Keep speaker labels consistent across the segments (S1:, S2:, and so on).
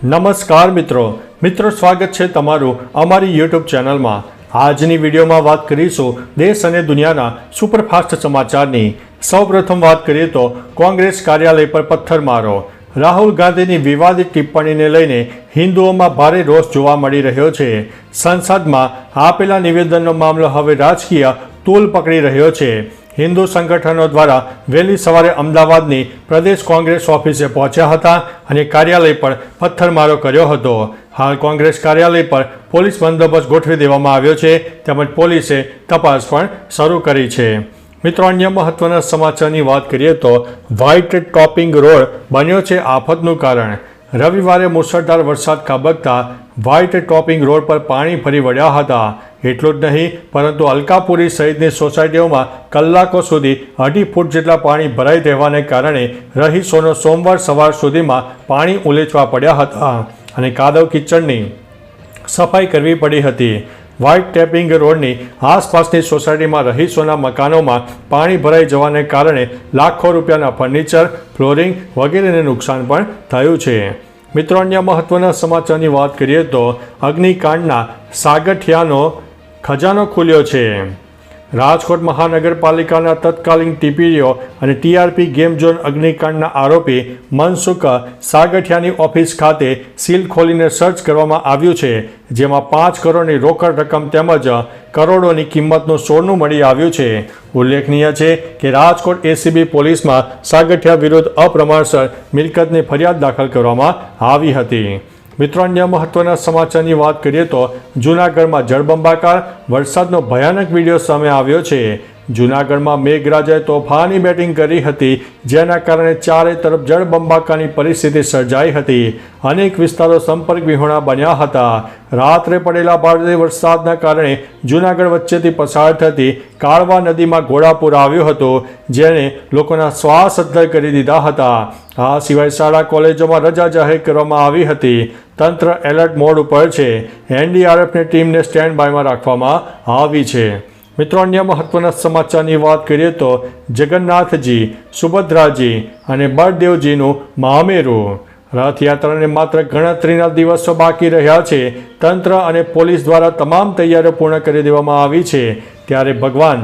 S1: નમસ્કાર મિત્રો સ્વાગત છે તમારું અમારી યુટ્યુબ ચેનલમાં। આજની વિડીયોમાં વાત કરીશું દેશ અને દુનિયાના સુપરફાસ્ટ સમાચારની। સૌપ્રથમ વાત કરીએ તો કોંગ્રેસ કાર્યાલય પર પથ્થરમારો। રાહુલ ગાંધીની વિવાદિત ટિપ્પણીને લઈને હિન્દુઓમાં ભારે રોષ જોવા મળી રહ્યો છે। સંસદમાં આપેલા નિવેદનનો મામલો હવે રાજકીય તૂલ પકડી રહ્યો છે। હિન્દુ સંગઠનો દ્વારા વહેલી સવારે અમદાવાદની પ્રદેશ કોંગ્રેસ ઓફિસે પહોંચ્યા હતા અને કાર્યાલય પર પથ્થરમારો કર્યો હતો। હાલ કોંગ્રેસ કાર્યાલય પર પોલીસ બંદોબસ્ત ગોઠવી દેવામાં આવ્યો છે તેમજ પોલીસે તપાસ પણ શરૂ કરી છે। મિત્રો, અન્ય મહત્વના સમાચારની વાત કરીએ તો વ્હાઇટ ટોપિંગ રોડ બન્યો છે આફતનું કારણ। રવિવારે મુશળધાર વરસાદ ખાબકતા વ્હાઇટ ટોપિંગ રોડ પર પાણી ફરી વળ્યા હતા। એટલું જ નહીં પરંતુ અલકાપુરી સહિતની સોસાયટીઓમાં કલાકો સુધી 2.5 ફૂટ જેટલા પાણી ભરાઈ રહેવાને કારણે રહીશોનો સોમવાર સવાર સુધીમાં પાણી ઉલેચવા પડ્યા હતા અને કાદવ કીચડની સફાઈ કરવી પડી હતી। વ્હાઇટ ટેપિંગ રોડની આસપાસની સોસાયટીમાં રહીશોના મકાનોમાં પાણી ભરાઈ જવાને કારણે લાખો રૂપિયાના ફર્નિચર, ફ્લોરિંગ વગેરેને નુકસાન પણ થયું છે। મિત્રો, અન્ય મહત્વના સમાચારની વાત કરીએ તો અગ્નિકાંડના સાગઠિયાનો ખજાનો ખુલ્યો છે। રાજકોટ મહાનગરપાલિકાના તત્કાલીન ટીપીઓ અને ટીઆરપી ગેમ ઝોન અગ્નિકાંડના આરોપી મનસુખ સાગઠિયાની ઓફિસ ખાતે સીલ ખોલીને સર્ચ કરવામાં આવ્યું છે, જેમાં 5 કરોડની રોકડ રકમ તેમજ કરોડોની કિંમતનું સોનું મળી આવ્યું છે। ઉલ્લેખનીય છે કે રાજકોટ એસીબી પોલીસમાં સાગઠિયા વિરુદ્ધ અપ્રમાણસર મિલકતની ફરિયાદ દાખલ કરવામાં આવી હતી। મિત્રો, અન્ય મહત્વના સમાચારની વાત કરીએ તો જૂનાગઢમાં જળબંબાકાર, વરસાદનો ભયાનક વિડીયો સામે આવ્યો છે। જૂનાગઢમાં મેઘરાજાએ તોફાની બેટિંગ કરી હતી, જેના કારણે ચારે તરફ જળબંબાકારની પરિસ્થિતિ સર્જાઈ હતી। અનેક વિસ્તારો સંપર્ક વિહોણા બન્યા હતા। રાત્રે પડેલા ભારે વરસાદના કારણે જૂનાગઢ વચ્ચેથી પસાર થતી કાળવા નદીમાં ઘોડાપૂર આવ્યું હતું, જેણે લોકોના શ્વાસ અદ્ધર કરી દીધા હતા। આ સિવાય શાળા કોલેજોમાં રજા જાહેર કરવામાં આવી હતી। તંત્ર એલર્ટ મોડ ઉપર છે। એનડીઆરએફની ટીમને સ્ટેન્ડ બાયમાં રાખવામાં આવી છે। મિત્રો, અન્ય મહત્વના સમાચારની વાત કરીએ તો જગન્નાથજી, સુભદ્રાજી અને બળદેવજીનું મામેરું। રથયાત્રાને માત્ર ગણતરીના દિવસો બાકી રહ્યા છે। તંત્ર અને પોલીસ દ્વારા તમામ તૈયારીઓ પૂર્ણ કરી દેવામાં આવી છે। ત્યારે ભગવાન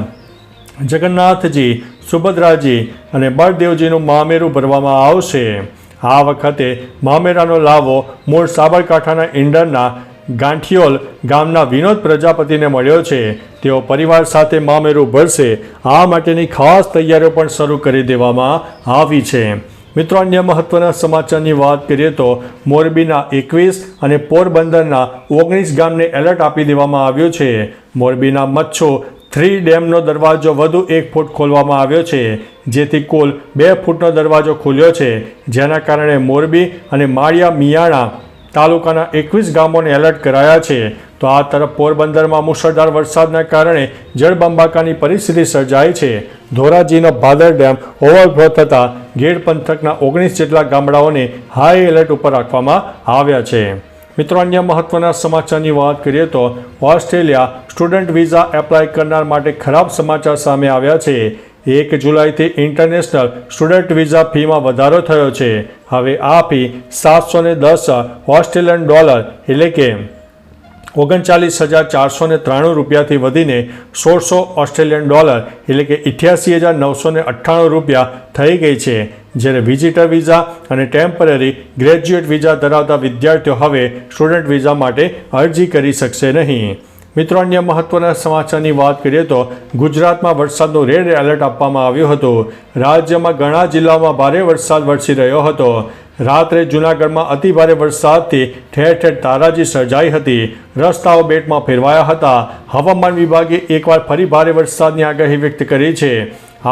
S1: જગન્નાથજી, સુભદ્રાજી અને બળદેવજીનું મામેરું ભરવામાં આવશે। આ વખતે મામેરાનો લાવો મૂળ સાબરકાંઠાના ઈંડરના ગાંઠિયોલ ગામના વિનોદ પ્રજાપતિને મળ્યો છે। તેઓ પરિવાર સાથે મામેરું ભરશે। આ માટેની ખાસ તૈયારીઓ પણ શરૂ કરી દેવામાં આવી છે। મિત્રો, અન્ય મહત્વના સમાચારની વાત કરીએ તો મોરબીના 21 અને પોરબંદરના 19 ગામને એલર્ટ આપી દેવામાં આવ્યો છે। મોરબીના મચ્છુ 3 ડેમનો દરવાજો વધુ 1 ફૂટ ખોલવામાં આવ્યો છે, જેથી કુલ 2 ફૂટનો દરવાજો ખુલ્યો છે, જેના કારણે મોરબી અને માળિયા મિયાણા તાલુકાના 21 ગામોને એલર્ટ કરાયા છે। તો આ તરફ પોરબંદરમાં મુશળધાર વરસાદના કારણે જળબંબાકારની પરિસ્થિતિ સર્જાઈ છે। ધોરાજીનો ભાદર ડેમ ઓવરફ્લો થતાં ગેડ પંથકના 19 જેટલા ગામડાઓને હાઈ એલર્ટ ઉપર રાખવામાં આવ્યા છે। મિત્રો, અન્ય મહત્વના સમાચારની વાત કરીએ તો ઓસ્ટ્રેલિયા સ્ટુડન્ટ વિઝા એપ્લાય કરનાર માટે ખરાબ સમાચાર સામે આવ્યા છે। 1 જુલાઈથી ઇન્ટરનેશનલ સ્ટુડન્ટ વિઝા ફીમાં વધારો થયો છે। હવે આ ફી 710 ઓસ્ટ્રેલિયન ડોલર એટલે કે 39,493 રૂપિયાથી વધીને 1600 ઓસ્ટ્રેલિયન ડોલર એટલે કે 88,998 રૂપિયા થઈ ગઈ છે। જ્યારે વિઝિટર વિઝા અને ટેમ્પરરી ગ્રેજ્યુએટ વિઝા ધરાવતા વિદ્યાર્થીઓ હવે સ્ટુડન્ટ વિઝા માટે અરજી કરી શકશે નહીં। મિત્રો, અન્ય મહત્વના સમાચારની વાત કરીએ તો ગુજરાતમાં વરસાદનું રેડ એલર્ટ આપવામાં આવ્યું હતું। રાજ્યમાં ઘણા જિલ્લાઓમાં ભારે વરસાદ વરસી રહ્યો હતો। રાત્રે જૂનાગઢમાં અતિભારે વરસાદથી ઠેર ઠેર તારાજી સર્જાઈ હતી। રસ્તાઓ બેટમાં ફેરવાયા હતા। હવામાન વિભાગે એકવાર ફરી ભારે વરસાદની આગાહી વ્યક્ત કરી છે।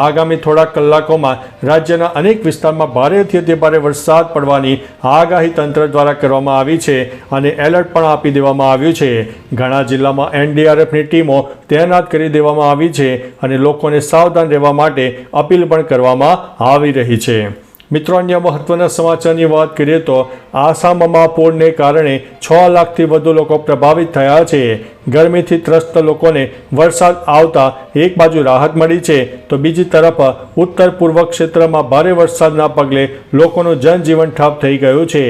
S1: આગામી થોડા કલાકોમાં રાજ્યના અનેક વિસ્તારમાં ભારેથી અતિભારે વરસાદ પડવાની આગાહી તંત્ર દ્વારા કરવામાં આવી છે અને એલર્ટ પણ આપી દેવામાં આવ્યું છે। ઘણા જિલ્લામાં એનડીઆરએફની ટીમો તૈનાત કરી દેવામાં આવી છે અને લોકોને સાવધાન રહેવા માટે અપીલ પણ કરવામાં આવી રહી છે। મિત્રો, અન્ય મહત્વના સમાચારની વાત કરીએ તો આસામમાં પૂરને કારણે 6 લાખથી વધુ લોકો પ્રભાવિત થયા છે. ગરમીથી ત્રસ્ત લોકોને વરસાદ આવતા એક બાજુ રાહત મળી છે તો બીજી તરફ ઉત્તર પૂર્વ ક્ષેત્રમાં ભારે વરસાદના પગલે લોકોનું જનજીવન ઠપ થઈ ગયું છે.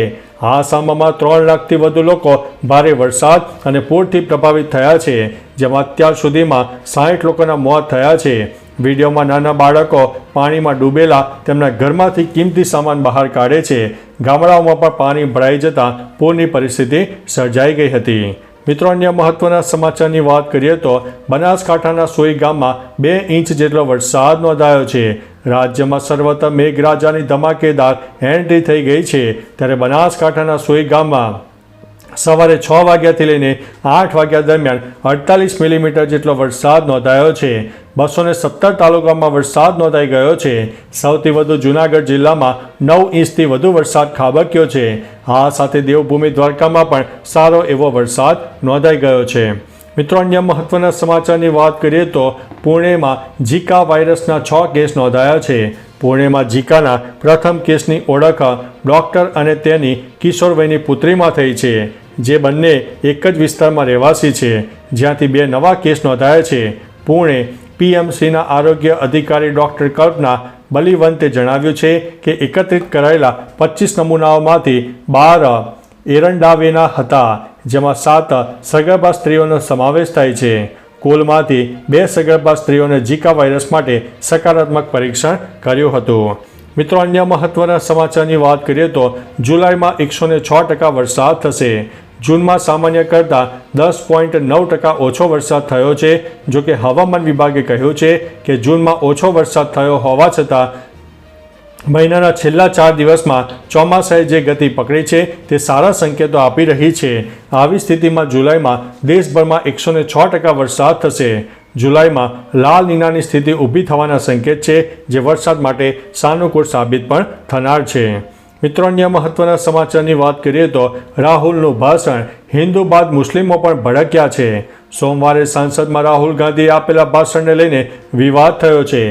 S1: આસામમાં 3 લાખથી વધુ લોકો ભારે વરસાદ અને પૂરથી પ્રભાવિત થયા છે, જેમાં અત્યાર સુધીમાં 60 લોકોના મોત થયા છે. વિડીયોમાં નાના બાળકો પાણીમાં ડૂબેલા તેમના ઘરમાંથી કિંમતી સામાન બહાર કાઢે છે. ગામડાઓમાં પણ પાણી ભરાઈ જતા પૂરની પરિસ્થિતિ સર્જાઈ ગઈ હતી. મિત્રો, અન્ય મહત્વના સમાચારની વાત કરીએ તો બનાસકાંઠાના સોઈ ગામમાં 2 ઇંચ જેટલો વરસાદ નોંધાયો છે. રાજ્યમાં સર્વત્ર મેઘરાજાની ધમાકેદાર એન્ટ્રી થઈ ગઈ છે, ત્યારે બનાસકાંઠાના સોઈ ગામમાં સવારે 6 વાગ્યાથી લઈને 8 વાગ્યા દરમિયાન 48 મિલીમીટર જેટલો વરસાદ નોંધાયો છે. 217 તાલુકામાં વરસાદ નોંધાઈ ગયો છે. સૌથી વધુ જૂનાગઢ જિલ્લામાં 9 ઇંચથી વધુ વરસાદ ખાબક્યો છે. આ સાથે દેવભૂમિ દ્વારકામાં પણ સારો એવો વરસાદ નોંધાઈ ગયો છે. મિત્રો, અન્ય મહત્વના સમાચારની વાત કરીએ તો પુણેમાં ઝિકા વાયરસના 6 કેસ નોંધાયા છે. પુણેમાં ઝિકાના પ્રથમ કેસની ઓળખ ડૉક્ટર અને તેની કિશોરવયની પુત્રીમાં થઈ છે, જે બંને એક જ વિસ્તારમાં રહેવાસી છે, જ્યાંથી 2 નવા કેસ નોંધાયા છે. પુણે PMCના આરોગ્ય અધિકારી ડૉક્ટર કલ્પના બલિવંતે જણાવ્યું છે કે એકત્રિત કરાયેલા 25 નમૂનાઓમાંથી 12 એરંડાવેના હતા, જેમાં 7 સગર્ભા સ્ત્રીઓનો સમાવેશ થાય છે. કુલમાંથી 2 સગર્ભા સ્ત્રીઓને ઝિકા વાયરસ માટે સકારાત્મક પરીક્ષણ કર્યું હતું. મિત્રો, અન્ય મહત્વના સમાચારની વાત કરીએ તો જુલાઈમાં 106% વરસાદ થશે. જૂનમાં સામાન્ય કરતાં 10.9% ઓછો વરસાદ થયો છે. જો કે હવામાન વિભાગે કહ્યું છે કે જૂનમાં ઓછો વરસાદ થયો હોવા છતાં મહિનાના છેલ્લા 4 દિવસમાં ચોમાસાએ જે ગતિ પકડી છે તે સારા સંકેતો આપી રહી છે. આવી સ્થિતિમાં જુલાઈમાં દેશભરમાં 106% વરસાદ થશે. જુલાઈમાં લાલ નીનાની સ્થિતિ ઊભી થવાના સંકેત છે, જે વરસાદ માટે સાનુકૂળ સાબિત પણ થનાર છે. મિત્રો, અન્ય મહત્વના સમાચારની વાત કરીએ તો રાહુલનું ભાષણ હિન્દુ બાદ મુસ્લિમો પણ ભડક્યા છે. સોમવારે સંસદમાં રાહુલ ગાંધીએ આપેલા ભાષણને લઈને વિવાદ થયો છે.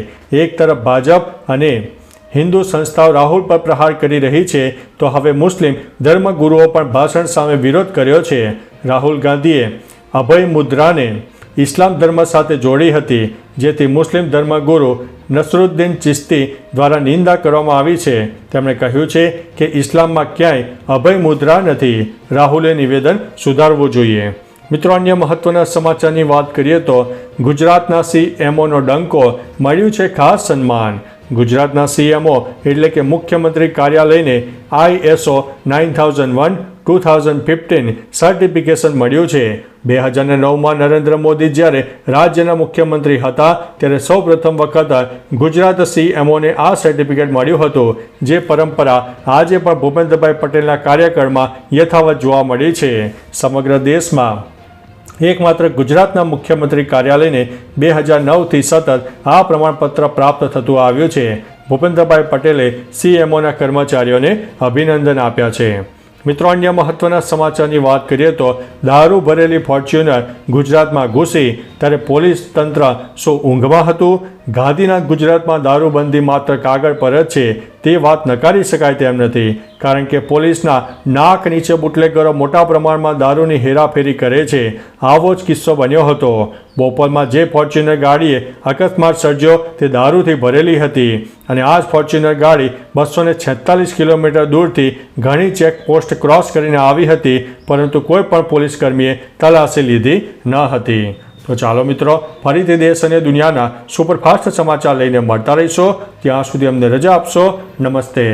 S1: એક તરફ ભાજપ અને હિન્દુ સંસ્થાઓ રાહુલ પર પ્રહાર કરી રહી છે, તો હવે મુસ્લિમ ધર્મગુરુઓ પણ ભાષણ સામે વિરોધ કર્યો છે. રાહુલ ગાંધીએ અભય મુદ્રાને ઇસ્લામ ધર્મ સાથે જોડી હતી, જેથી મુસ્લિમ ધર્મગુરુ નસરુદ્દીન ચિશ્તી દ્વારા નિંદા કરવામાં આવી છે. તેમણે કહ્યું છે કે ઇસ્લામમાં ક્યાંય અભય મુદ્રા નથી. રાહુલે નિવેદન સુધારવું જોઈએ. મિત્રો, અન્ય મહત્વના સમાચારની વાત કરીએ તો ગુજરાતના CMOનો ડંકો, મળ્યું છે ખાસ સન્માન. ગુજરાતના CMO એટલે કે મુખ્યમંત્રી કાર્યાલયને ISO 9001:2015 સર્ટિફિકેશન મળ્યું છે. 2009માં નરેન્દ્ર મોદી જ્યારે રાજ્યના મુખ્યમંત્રી હતા ત્યારે સૌપ્રથમ વખત ગુજરાત CMOને આ સર્ટિફિકેટ મળ્યું હતું, જે પરંપરા આજે પણ ભૂપેન્દ્રભાઈ પટેલના કાર્યકાળમાં યથાવત જોવા મળી છે. સમગ્ર દેશમાં એકમાત્ર ગુજરાતના મુખ્યમંત્રી કાર્યાલયને 2009થી સતત આ પ્રમાણપત્ર પ્રાપ્ત થતું આવ્યું છે. ભૂપેન્દ્રભાઈ પટેલે CMOના કર્મચારીઓને અભિનંદન આપ્યા છે. મિત્રો, અન્ય મહત્વના સમાચારની વાત કરીએ તો દારૂ ભરેલી ફોર્ચ્યુનર ગુજરાતમાં ઘૂસી ત્યારે પોલીસ તંત્ર શું ઊંઘમાં હતું? ગાંધીનગર ગુજરાતમાં દારૂબંધી માત્ર કાગળ પર જ છે તે વાત નકારી શકાય તેમ નથી, કારણ કે પોલીસના નાક નીચે બુટલેગરો મોટા પ્રમાણમાં દારૂની હેરાફેરી કરે છે. આવો જ કિસ્સો બન્યો હતો. બોપલમાં જે ફોર્ચ્યુનર ગાડીએ અકસ્માત સર્જ્યો તે દારૂથી ભરેલી હતી અને આ જ ફોર્ચ્યુનર ગાડી 246 કિલોમીટર દૂરથી ઘણી ચેકપોસ્ટ ક્રોસ કરીને આવી હતી, પરંતુ કોઈ પણ પોલીસકર્મીએ તલાશી લીધી ન હતી. તો ચાલો મિત્રો, ફરીથી દેશ અને દુનિયાના સુપરફાસ્ટ સમાચાર લઈને મળતા રહીશો. ત્યાં સુધી અમને રજા આપશો. નમસ્તે.